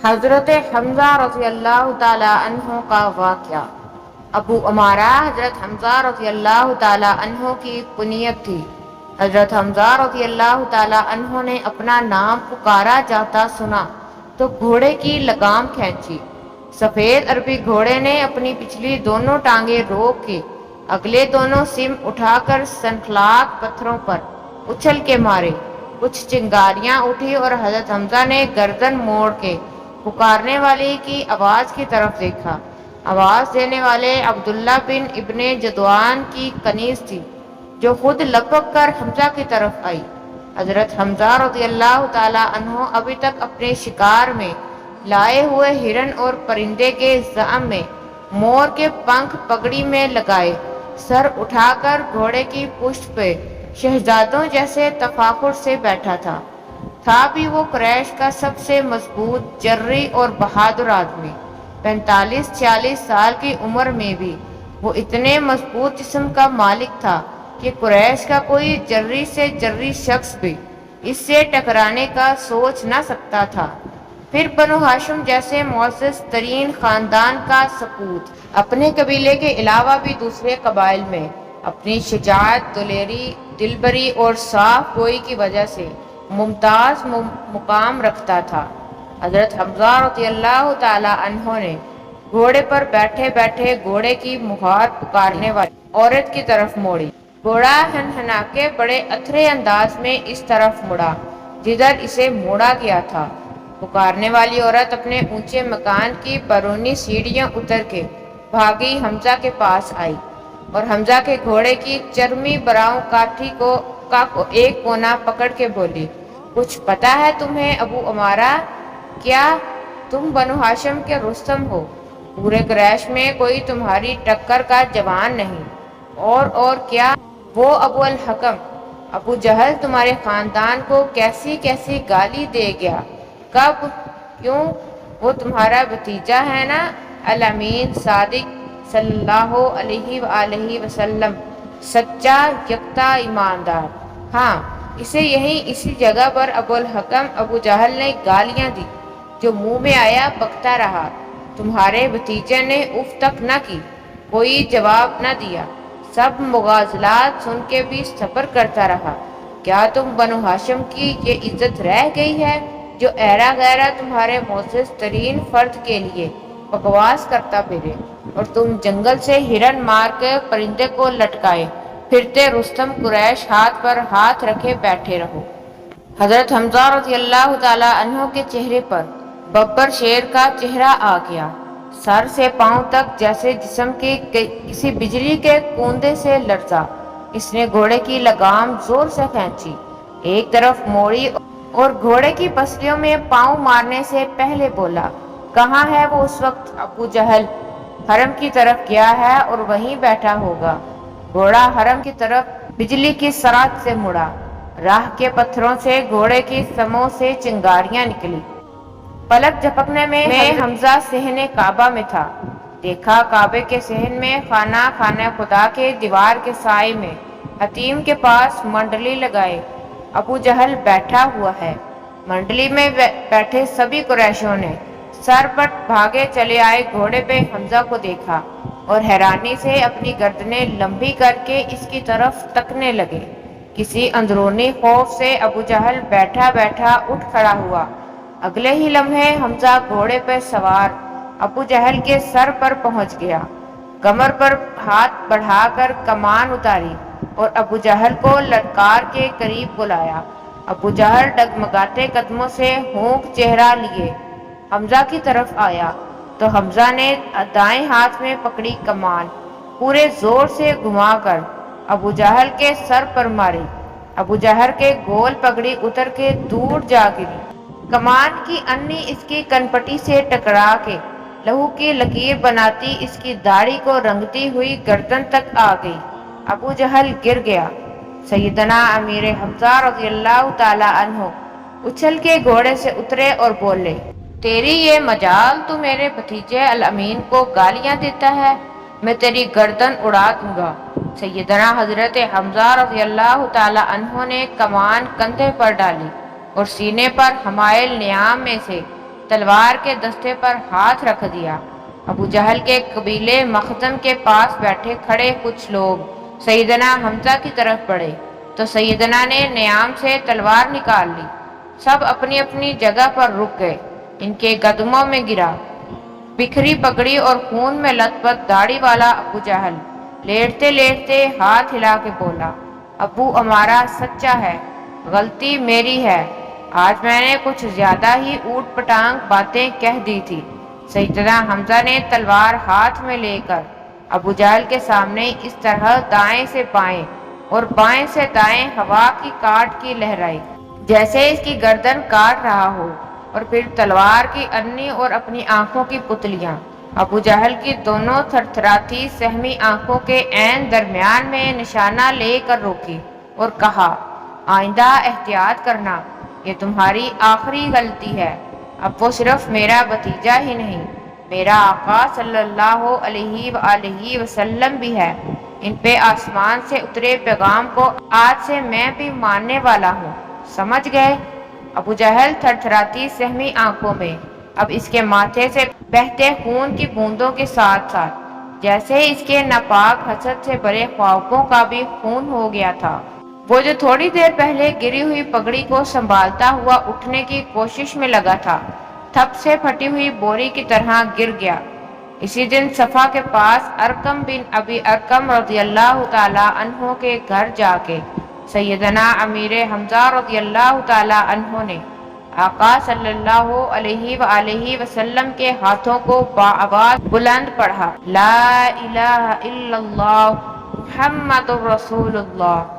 حضرت حمزہ رضی اللہ تعالی عنہ کا واقعہ۔ ابو عمارہ حضرت حمزہ رضی اللہ تعالی عنہ کی کنیت تھی۔ حضرت حمزہ رضی اللہ تعالی عنہ نے اپنا نام پکارا جاتا سنا تو گھوڑے کی لگام کھینچی۔ سفید عربی گھوڑے نے اپنی پچھلی دونوں ٹانگیں روک کے اگلے دونوں سم اٹھا کر سنخلاق پتھروں پر اچھل کے مارے۔ کچھ چنگاریاں اٹھی اور حضرت حمزہ نے گردن موڑ کے پکارنے والے کی آواز کی طرف دیکھا۔ آواز دینے والے عبداللہ بن ابن جدعان کی کنیز تھی، جو خود لپک کر حمزہ کی طرف آئی۔ حضرت حمزہ رضی اللہ تعالی عنہ ابھی تک اپنے شکار میں لائے ہوئے ہرن اور پرندے کے زعم میں مور کے پنکھ پگڑی میں لگائے سر اٹھا کر گھوڑے کی پشت پہ شہزادوں جیسے تفاخر سے بیٹھا تھا بھی وہ قریش کا سب سے مضبوط، جرری اور بہادر آدمی۔ 45-46 سال کی عمر میں بھی وہ اتنے مضبوط جسم کا مالک تھا کہ قریش کا کوئی جرری سے جرری شخص بھی اس سے ٹکرانے کا سوچ نہ سکتا تھا۔ پھر بنو ہاشم جیسے معزز ترین خاندان کا سپوت اپنے قبیلے کے علاوہ بھی دوسرے قبائل میں اپنی شجاعت، دلیری، دلبری اور صاف گوئی کی وجہ سے ممتاز مقام رکھتا تھا۔ حضرت حمزہ رضی اللہ تعالی عنہ نے گھوڑے پر بیٹھے بیٹھے گھوڑے کی مہار پکارنے والی عورت کی طرف موڑی۔ گھوڑا ہنہنا کے بڑے اتھرے انداز میں اس طرف مڑا جدھر اسے موڑا گیا تھا۔ پکارنے والی عورت اپنے اونچے مکان کی برونی سیڑھیاں اتر کے بھاگی حمزہ کے پاس آئی اور حمزہ کے گھوڑے کی چرمی براؤں کاٹھی کا ایک کونا پکڑ کے بولی، کچھ پتا ہے تمہیں ابو عمارہ؟ کیا تم بنو ہاشم کے رستم ہو؟ پورے قریش میں کوئی تمہاری ٹکر کا جوان نہیں۔ اور کیا وہ ابو الحکم ابو جہل تمہارے خاندان کو کیسی کیسی گالی دے گیا؟ کب؟ کیوں؟ وہ تمہارا بھتیجا ہے نا، الامین صادق صلی اللہ علیہ وآلہ وسلم، سچا یکتا ایماندار۔ ہاں، اسے اسی جگہ پر ابو الحکم ابو جہل نے گالیاں دی، جو منہ میں آیا بکتا رہا۔ تمہارے بھتیجے نے اف تک نہ کی، کوئی جواب نہ دیا، سب مغازلات سن کے بھی صبر کرتا رہا۔ کیا تم بنو ہاشم کی یہ عزت رہ گئی ہے جو ایرا غیرہ تمہارے معزز ترین فرد کے لیے بکواس کرتا پھرے، اور تم جنگل سے ہرن مار کے پرندے کو لٹکائے پھرتے رستم قریش ہاتھ پر ہاتھ رکھے بیٹھے رہو؟ حضرت حمزہ رضی اللہ تعالی عنہ کے چہرے پر ببر شیر کا چہرہ آ گیا، سر سے پاؤں تک جیسے جسم کی کسی بجلی کے کوندے سے لرزا۔ اس نے گھوڑے کی لگام زور سے کھینچی، ایک طرف موڑی اور گھوڑے کی پسلیوں میں پاؤں مارنے سے پہلے بولا، کہاں ہے وہ اس وقت ابو جہل؟ حرم کی طرف گیا ہے اور وہیں بیٹھا ہوگا۔ گھوڑا حرم کی طرف بجلی کی سرعت سے مڑا، راہ کے پتھروں سے گھوڑے کی سموں سے چنگاریاں نکلی۔ پلک جھپکنے میں حمزہ صحن کعبہ میں تھا۔ دیکھا کعبے کے صحن میں خانہ خدا کے دیوار کے سائے میں حتیم کے پاس منڈلی لگائے ابو جہل بیٹھا ہوا ہے۔ منڈلی میں بیٹھے سبھی قریشیوں نے سر پٹ بھاگے چلے آئے گھوڑے پہ حمزہ کو دیکھا اور حیرانی سے اپنی گردنیں لمبی کر کے اس کی طرف تکنے لگے۔ کسی اندرونی خوف سے ابو جہل بیٹھا بیٹھا اٹھ کھڑا ہوا۔ اگلے ہی لمحے حمزہ گھوڑے پہ سوار ابو جہل کے سر پر پہنچ گیا، کمر پر ہاتھ بڑھا کر کمان اتاری اور ابو جہل کو للکار کے قریب بلایا۔ ابو جہل ڈگمگاتے قدموں سے ہونک چہرہ لیے حمزہ کی طرف آیا تو حمزہ نے دائیں ہاتھ میں پکڑی کمان پورے زور سے گھما کر ابو جہل کے سر پر ماری۔ ابو جہل کے گول پگڑی اتر کے دور جا گری، کمان کی انی اس کی کنپٹی سے ٹکرا کے لہو کی لکیر بناتی اس کی داڑھی کو رنگتی ہوئی گردن تک آ گئی۔ ابو جہل گر گیا۔ سیدنا امیر حمزہ رضی اللہ تعالی عنہ اچھل کے گھوڑے سے اترے اور بولے، تیری یہ مجال تو میرے بھتیجے الامین کو گالیاں دیتا ہے، میں تیری گردن اڑا دوں گا۔ سیدنا حضرت حمزہ رضی اللہ تعالی عنہ نے کمان کندھے پر ڈالی اور سینے پر حمائل نیام میں سے تلوار کے دستے پر ہاتھ رکھ دیا۔ ابو جہل کے قبیلے مخزم کے پاس بیٹھے کھڑے کچھ لوگ سیدنا حمزہ کی طرف بڑھے تو سیدنا نے نیام سے تلوار نکال لی۔ سب اپنی اپنی جگہ پر رک گئے۔ ان کے قدموں میں گرا بکھری پگڑی اور خون میں لت پت داڑھی والا ابو جہل لیٹتے لیٹتے ہاتھ ہلا کے بولا، ابو امارہ سچا ہے، غلطی میری ہے، آج میں نے کچھ زیادہ ہی اوٹ پٹانگ باتیں کہہ دی تھی۔ سیدنا حمزہ نے تلوار ہاتھ میں لے کر ابو جہل کے سامنے اس طرح دائیں سے بائیں اور بائیں سے دائیں ہوا کی کاٹ کی لہرائی جیسے اس کی گردن کاٹ رہا ہو، اور پھر تلوار کی ارنی اور اپنی آنکھوں کی پتلیاں ابو جہل کی دونوں تھرتھراتی سہمی آنکھوں کے عین درمیان میں نشانہ لے کر روکی اور کہا، آئندہ احتیاط کرنا، یہ تمہاری آخری غلطی ہے۔ اب وہ صرف میرا بھتیجا ہی نہیں، میرا آقا صلی اللہ علیہ وآلہ وسلم بھی ہے۔ ان پہ آسمان سے اترے پیغام کو آج سے میں بھی ماننے والا ہوں، سمجھ گئے؟ ابو جہل تھرتھراتی سہمی آنکھوں میں اب اس کے ماتھے سے بہتے خون کی بوندوں کے ساتھ ساتھ جیسے اس کے ناپاک حسد سے بھرے خوابوں کا بھی خون ہو گیا تھا۔ وہ جو تھوڑی دیر پہلے گری ہوئی پگڑی کو سنبھالتا ہوا اٹھنے کی کوشش میں لگا تھا، تھپ سے پھٹی ہوئی بوری کی طرح گر گیا۔ اسی دن صفا کے پاس ارقم بن ابی ارقم رضی اللہ تعالی عنہ کے گھر جا کے سیدنا امیر حمزہ رضی اللہ تعالی عنہ نے آقا صلی اللہ علیہ وآلہ وسلم کے ہاتھوں کو بآواز بلند پڑھا، لا الہ الا اللہ محمد رسول اللہ۔